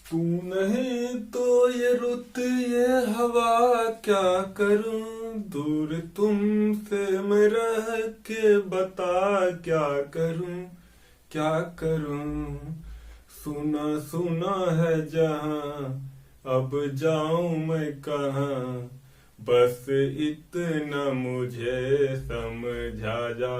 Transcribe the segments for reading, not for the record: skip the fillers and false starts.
तू नहीं तो ये रुत ये हवा क्या करूं, दूर तुमसे मैं रह के बता क्या करूं, क्या करूं। सुना सुना है जहां, अब जाऊं मैं कहां, बस इतना मुझे समझा जा।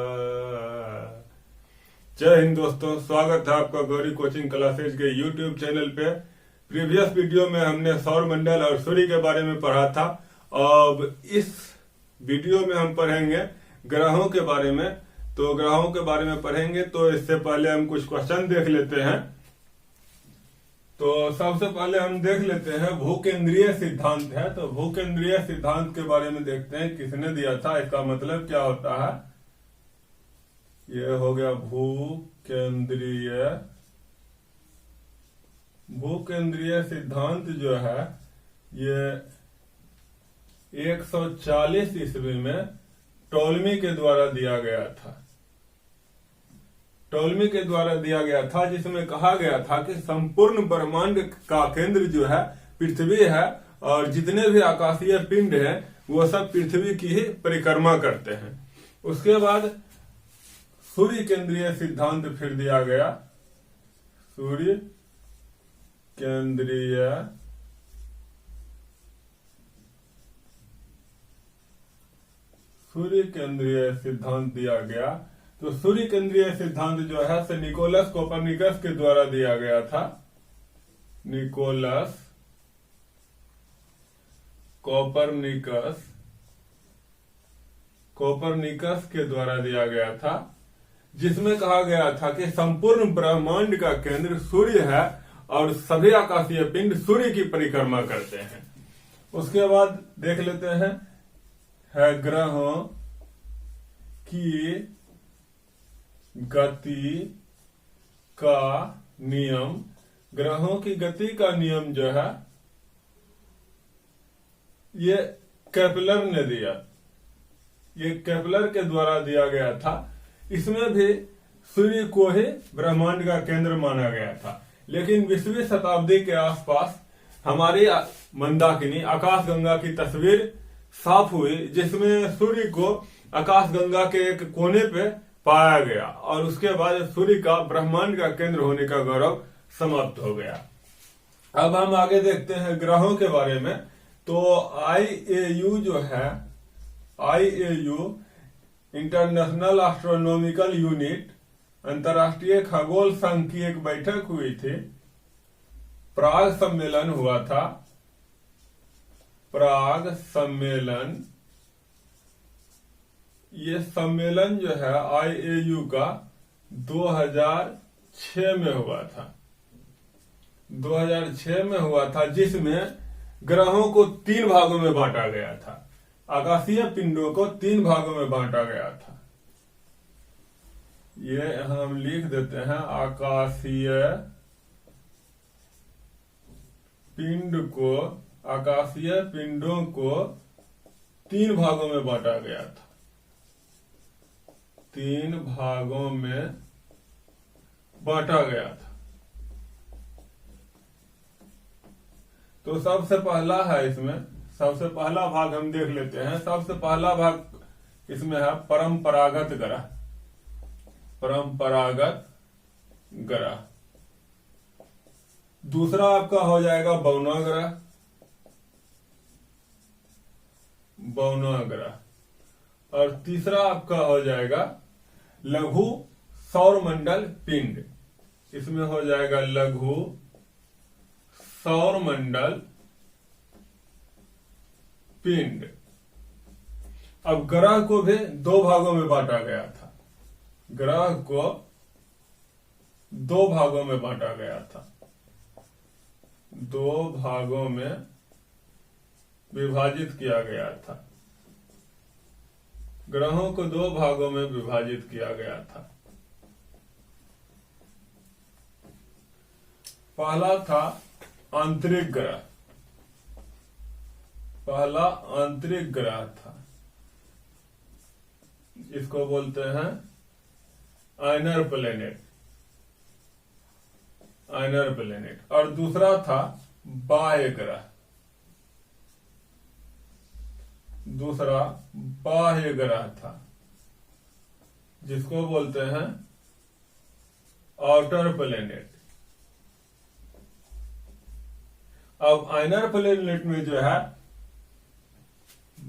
जय हिंद दोस्तों, स्वागत है आपका गौरी कोचिंग क्लासेज के यूट्यूब चैनल पे। प्रीवियस वीडियो में हमने सौर मंडल और सूर्य के बारे में पढ़ा था। अब इस वीडियो में हम पढ़ेंगे ग्रहों के बारे में। तो ग्रहों के बारे में पढ़ेंगे तो इससे पहले हम कुछ क्वेश्चन देख लेते हैं। तो सबसे पहले हम देख लेते हैं भूकेंद्रीय सिद्धांत है। तो भूकेंद्रीय सिद्धांत के बारे में देखते हैं किसने दिया था, इसका मतलब क्या होता है। ये हो गया भूकेंद्रीय सिद्धांत जो है ये 140 ईस्वी में टॉलमी के द्वारा दिया गया था। टॉलमी के द्वारा दिया गया था, जिसमें कहा गया था कि संपूर्ण ब्रह्मांड का केंद्र जो है पृथ्वी है और जितने भी आकाशीय पिंड हैं वो सब पृथ्वी की ही परिक्रमा करते हैं। उसके बाद सूर्य केंद्रीय सिद्धांत फिर दिया गया। सूर्य केंद्रीय सिद्धांत दिया गया। तो सूर्य केंद्रीय सिद्धांत जो है से निकोलस कोपरनिकस के द्वारा दिया गया था। निकोलस कोपरनिकस के द्वारा दिया गया था, जिसमें कहा गया था कि संपूर्ण ब्रह्मांड का केंद्र सूर्य है और सभी आकाशीय पिंड सूर्य की परिक्रमा करते हैं। उसके बाद देख लेते हैं है ग्रहों की गति का नियम। ग्रहों की गति का नियम जो है ये केपलर ने दिया। ये केपलर के द्वारा दिया गया था। इसमें भी सूर्य को ही ब्रह्मांड का केंद्र माना गया था, लेकिन 20वीं शताब्दी के आसपास हमारी मंदाकिनी आकाशगंगा की तस्वीर साफ हुई, जिसमें सूर्य को आकाशगंगा के एक कोने पे पाया गया और उसके बाद सूर्य का ब्रह्मांड का केंद्र होने का गौरव समाप्त हो गया। अब हम आगे देखते हैं ग्रहों के बारे में। तो IAU जो है, IAU इंटरनेशनल एस्ट्रोनॉमिकल यूनिट, अंतर्राष्ट्रीय खगोल संघ की एक बैठक हुई थी। प्राग सम्मेलन हुआ था। प्राग सम्मेलन, ये सम्मेलन जो है IAU का 2006 में हुआ था। 2006 में हुआ था, जिसमें ग्रहों को 3 भागों में बांटा गया था। आकाशीय पिंडों को 3 भागों में बांटा गया था। ये हम लिख देते हैं, आकाशीय पिंडों को 3 भागों में बांटा गया था। 3 भागों में बांटा गया था। तो सबसे पहला है इसमें, सबसे पहला भाग हम देख लेते हैं। सबसे पहला भाग इसमें है परंपरागत ग्रह। परंपरागत ग्रह। दूसरा आपका हो जाएगा बौना ग्रह। बौना ग्रह। और तीसरा आपका हो जाएगा लघु सौरमंडल पिंड। इसमें हो जाएगा लघु सौरमंडल पिंड। अब ग्रह को भी 2 भागों में बांटा गया था। ग्रह को 2 भागों में बांटा गया था। 2 भागों में विभाजित किया गया था। ग्रहों को 2 भागों में विभाजित किया गया था। पहला था आंतरिक ग्रह। पहला आंतरिक ग्रह था, इसको बोलते हैं आइनर प्लेनेट। आइनर प्लेनेट, और दूसरा था बाह्य ग्रह, दूसरा बाह्य ग्रह था जिसको बोलते हैं आउटर प्लेनेट। अब आइनर प्लेनेट में जो है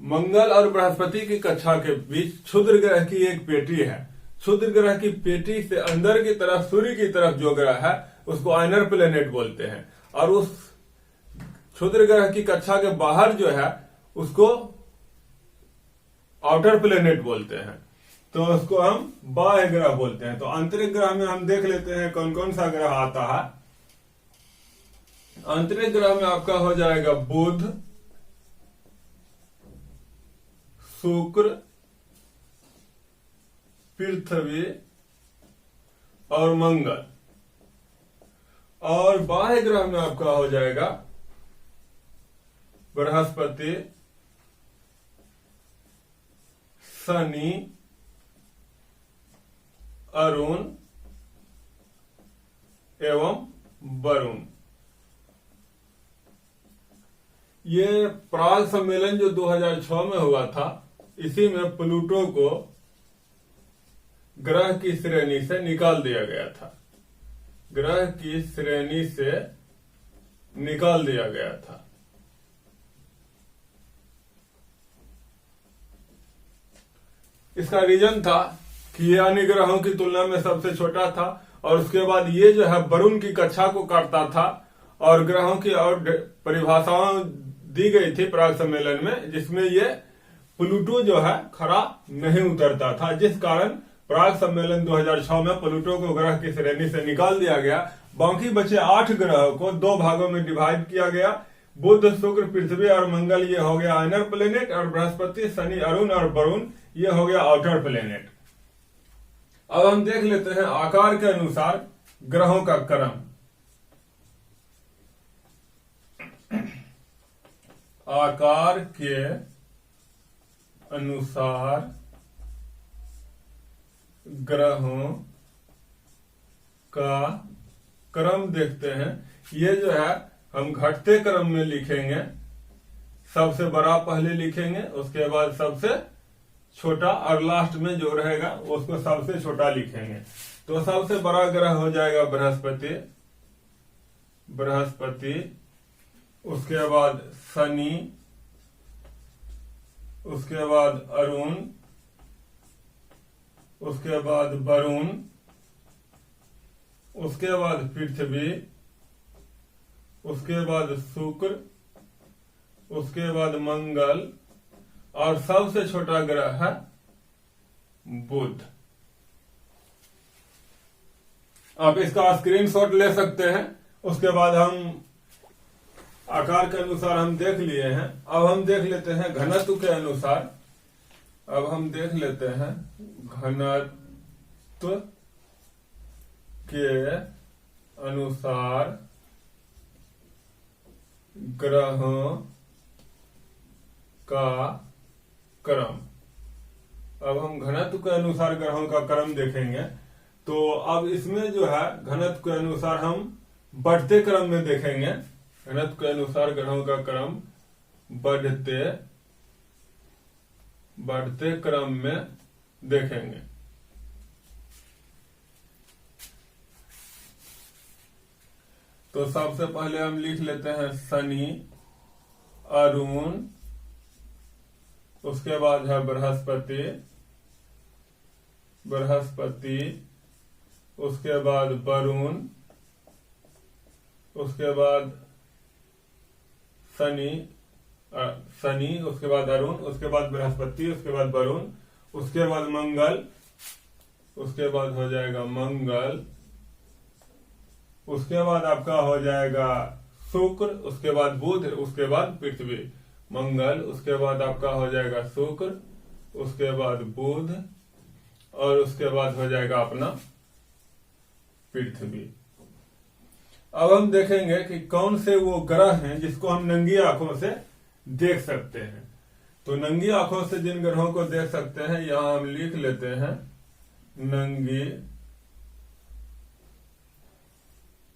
मंगल और बृहस्पति की कक्षा के बीच क्षुद्र ग्रह की एक पेटी है। क्षुद्र ग्रह की पेटी से अंदर की तरफ सूर्य की तरफ जो ग्रह है उसको आइनर प्लेनेट बोलते हैं, और उस क्षुद्र ग्रह की कक्षा के बाहर जो है उसको आउटर प्लेनेट बोलते हैं, तो उसको हम बाह्य ग्रह बोलते हैं। तो आंतरिक ग्रह में हम देख लेते हैं कौन कौन सा ग्रह आता है। आंतरिक ग्रह में आपका हो जाएगा बुध, शुक्र, पृथ्वी और मंगल। और बाह्य ग्रह में आपका हो जाएगा बृहस्पति, शनि, अरुण एवं वरुण। ये प्राग सम्मेलन जो 2006 में हुआ था, इसी में प्लूटो को ग्रह की श्रेणी से निकाल दिया गया था, ग्रह की श्रेणी से निकाल दिया गया था। इसका रीजन था कि ये अन्य ग्रहों की तुलना में सबसे छोटा था, और उसके बाद ये जो है वरुण की कक्षा को काटता था, और ग्रहों की और परिभाषाएं दी गई थी प्राग सम्मेलन में, जिसमें ये प्लूटो जो है खरा नहीं उतरता था, जिस कारण प्राग सम्मेलन 2006 में प्लूटो को ग्रह की श्रेणी से निकाल दिया गया। बाकी बचे 8 ग्रहों को 2 भागों में डिवाइड किया गया। बुध, शुक्र, पृथ्वी और मंगल ये हो गया आइनर प्लेनेट, और बृहस्पति, शनि, अरुण और वरुण ये हो गया आउटर प्लेनेट। अब हम देख लेते हैं आकार के अनुसार ग्रहों का क्रम। आकार के अनुसार ग्रहों का क्रम देखते हैं। ये जो है हम घटते क्रम में लिखेंगे, सबसे बड़ा पहले लिखेंगे, उसके बाद सबसे छोटा, और लास्ट में जो रहेगा उसको सबसे छोटा लिखेंगे। तो सबसे बड़ा ग्रह हो जाएगा बृहस्पति, बृहस्पति, उसके बाद शनि, उसके बाद अरुण, उसके बाद वरुण, उसके बाद पृथ्वी, उसके बाद शुक्र, उसके बाद मंगल, और सबसे छोटा ग्रह है बुध। आप इसका स्क्रीनशॉट ले सकते हैं। उसके बाद हम आकार के अनुसार हम देख लिए हैं। अब हम देख लेते हैं घनत्व के अनुसार। अब हम देख लेते हैं घनत्व के अनुसार ग्रहों का क्रम। अब हम घनत्व के अनुसार ग्रहों का क्रम देखेंगे। तो अब इसमें जो है घनत्व के अनुसार हम बढ़ते क्रम में देखेंगे। घनत्व के अनुसार ग्रहों का क्रम बढ़ते क्रम में देखेंगे। तो सबसे पहले हम लिख लेते हैं शनि, अरुण, उसके बाद है बृहस्पति, उसके बाद वरुण, उसके बाद शनि, उसके बाद अरुण, उसके बाद बृहस्पति, उसके बाद वरुण, उसके बाद मंगल, उसके बाद हो जाएगा मंगल, उसके बाद आपका हो जाएगा शुक्र, उसके बाद बुध, उसके बाद पृथ्वी। मंगल, उसके बाद आपका हो जाएगा शुक्र, उसके बाद बुध, और उसके बाद हो जाएगा अपना पृथ्वी। अब हम देखेंगे कि कौन से वो ग्रह हैं जिसको हम नंगी आंखों से देख सकते हैं। तो नंगी आंखों से जिन ग्रहों को देख सकते हैं, यहां हम लिख लेते हैं नंगी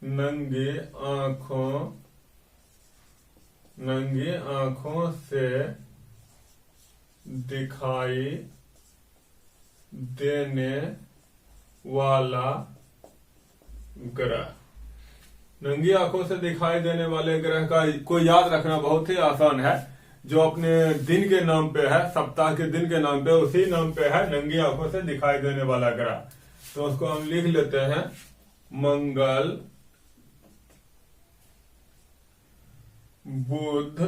नंगी आंखों से दिखाई देने वाला ग्रह। नंगी आंखों से दिखाई देने वाले ग्रह का को याद रखना बहुत ही आसान है, जो अपने दिन के नाम पे है, सप्ताह के दिन के नाम पे, उसी नाम पे है नंगी आंखों से दिखाई देने वाला ग्रह। तो उसको हम लिख लेते हैं मंगल, बुध,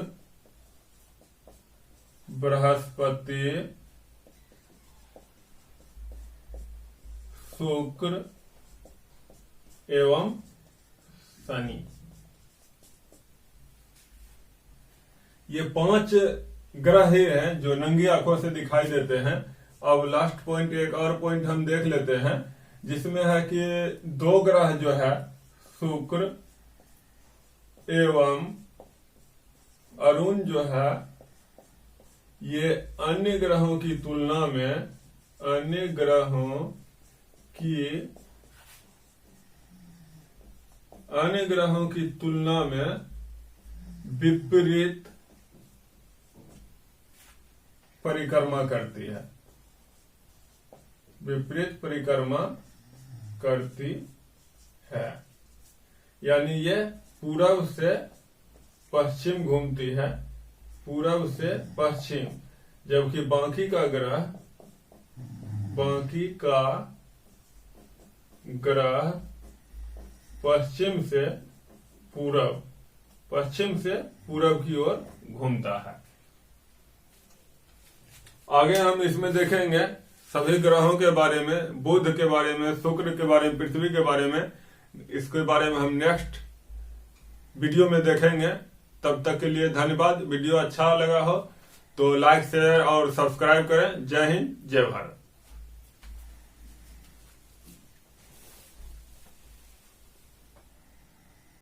बृहस्पति, शुक्र एवं शनि। ये 5 ग्रह ही हैं जो नंगी आंखों से दिखाई देते हैं। अब लास्ट पॉइंट, एक और पॉइंट हम देख लेते हैं, जिसमें है कि 2 ग्रह जो है शुक्र एवं अरुण जो है, ये अन्य ग्रहों की तुलना में विपरीत परिक्रमा करती है, विपरीत परिक्रमा करती है। यानी ये पूरब से पश्चिम घूमती है, पूरब से पश्चिम, जबकि बाकी का ग्रह पश्चिम से पूरब की ओर घूमता है। आगे हम इसमें देखेंगे सभी ग्रहों के बारे में, बुध के बारे में, शुक्र के बारे में, पृथ्वी के बारे में। इसके बारे में हम नेक्स्ट वीडियो में देखेंगे। तब तक के लिए धन्यवाद। वीडियो अच्छा लगा हो तो लाइक, शेयर और सब्सक्राइब करें। जय हिंद, जय भारत।